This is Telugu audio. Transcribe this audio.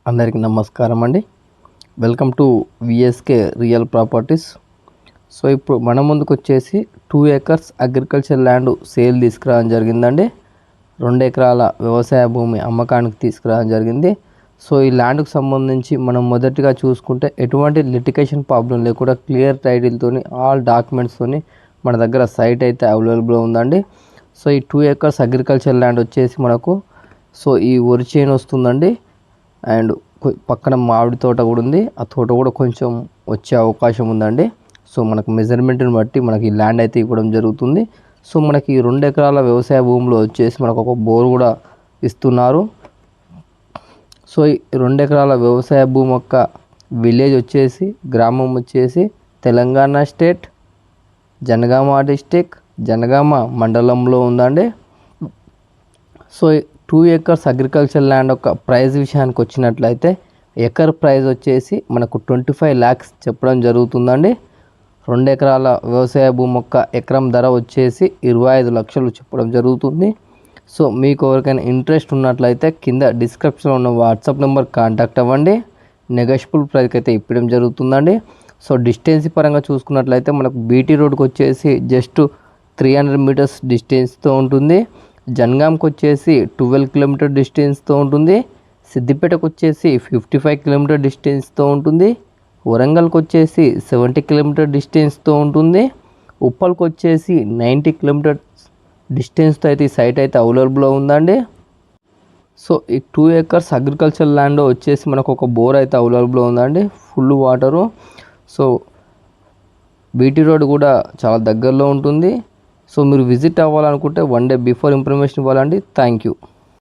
అందరికీ నమస్కారం అండి. Welcome to VSK real properties. So ఇప్పుడు మన ముందుకు వచ్చేసి 2 acres అగ్రికల్చర్ ల్యాండ్ సేల్ తీసుకురావడం జరిగిందండి. 2 ఎకరాల వ్యవసాయ భూమి అమ్మకానికి తీసుకురావడం జరిగింది. సో ఈ ల్యాండ్కు సంబంధించి మనం మొదటిగా చూసుకుంటే ఎటువంటి లిటిగేషన్ ప్రాబ్లం లేకుండా క్లియర్ టైటిల్తోని ఆల్ డాక్యుమెంట్స్తోని మన దగ్గర సైట్ అయితే అవైలబుల్ ఉందండి. సో ఈ 2 acres అగ్రికల్చర్ ల్యాండ్ వచ్చేసి మనకు సో ఈ వరి చేను వస్తుందండి. అండ్ పక్కన మామిడి తోట కూడా ఉంది. ఆ తోట కూడా కొంచెం వచ్చే అవకాశం ఉందండి. సో మనకు మెజర్మెంట్ని బట్టి మనకి ఈ ల్యాండ్ అయితే ఇవ్వడం జరుగుతుంది. సో మనకి 2 ఎకరాల వ్యవసాయ భూమిలో వచ్చేసి మనకు ఒక బోర్ కూడా ఇస్తున్నారు. సో ఈ 2 ఎకరాల వ్యవసాయ భూమి యొక్క విలేజ్ వచ్చేసి గ్రామం వచ్చేసి తెలంగాణ స్టేట్ జనగామ డిస్టిక్ జనగామ మండలంలో ఉందండి. సో 2 acres అగ్రికల్చర్ ల్యాండ్ యొక్క ప్రైస్ విషయానికి వచ్చినట్లయితే ఎకర్ ప్రైస్ వచ్చేసి మనకు 25 lakhs చెప్పడం జరుగుతుందండి. 2 ఎకరాల వ్యవసాయ భూమి యొక్క ఎకరం ధర వచ్చేసి 25 లక్షలు చెప్పడం జరుగుతుంది. సో మీకు ఎవరికైనా ఇంట్రెస్ట్ ఉన్నట్లయితే కింద డిస్క్రిప్షన్లో ఉన్న వాట్సాప్ నెంబర్ కాంటాక్ట్ అవ్వండి. నెగోషియబుల్ ప్రైస్కి అయితే ఇప్పడం జరుగుతుందండి. సో డిస్టెన్స్ పరంగా చూసుకున్నట్లయితే మనకు బీటీ రోడ్కి వచ్చేసి జస్ట్ 300 meters డిస్టెన్స్తో ఉంటుంది. జనగాంకి వచ్చేసి 12 kilometer డిస్టెన్స్తో ఉంటుంది. సిద్దిపేటకు వచ్చేసి 55 kilometer డిస్టెన్స్తో ఉంటుంది. వరంగల్కి వచ్చేసి 70 kilometer డిస్టెన్స్తో ఉంటుంది. ఉప్పల్కి వచ్చేసి 90 kilometer డిస్టెన్స్తో అయితే ఈ సైట్ అయితే అవైలబుల్లో ఉందండి. సో ఈ 2 acres అగ్రికల్చర్ ల్యాండ్ వచ్చేసి మనకు ఒక బోర్ అయితే అవైలబుల్లో ఉందండి, full water. So BT road కూడా చాలా దగ్గరలో ఉంటుంది. సో మీరు విజిట్ అవ్వాలనుకుంటే 1 day బిఫోర్ ఇన్ఫర్మేషన్ ఇవ్వాలండి. Thank you.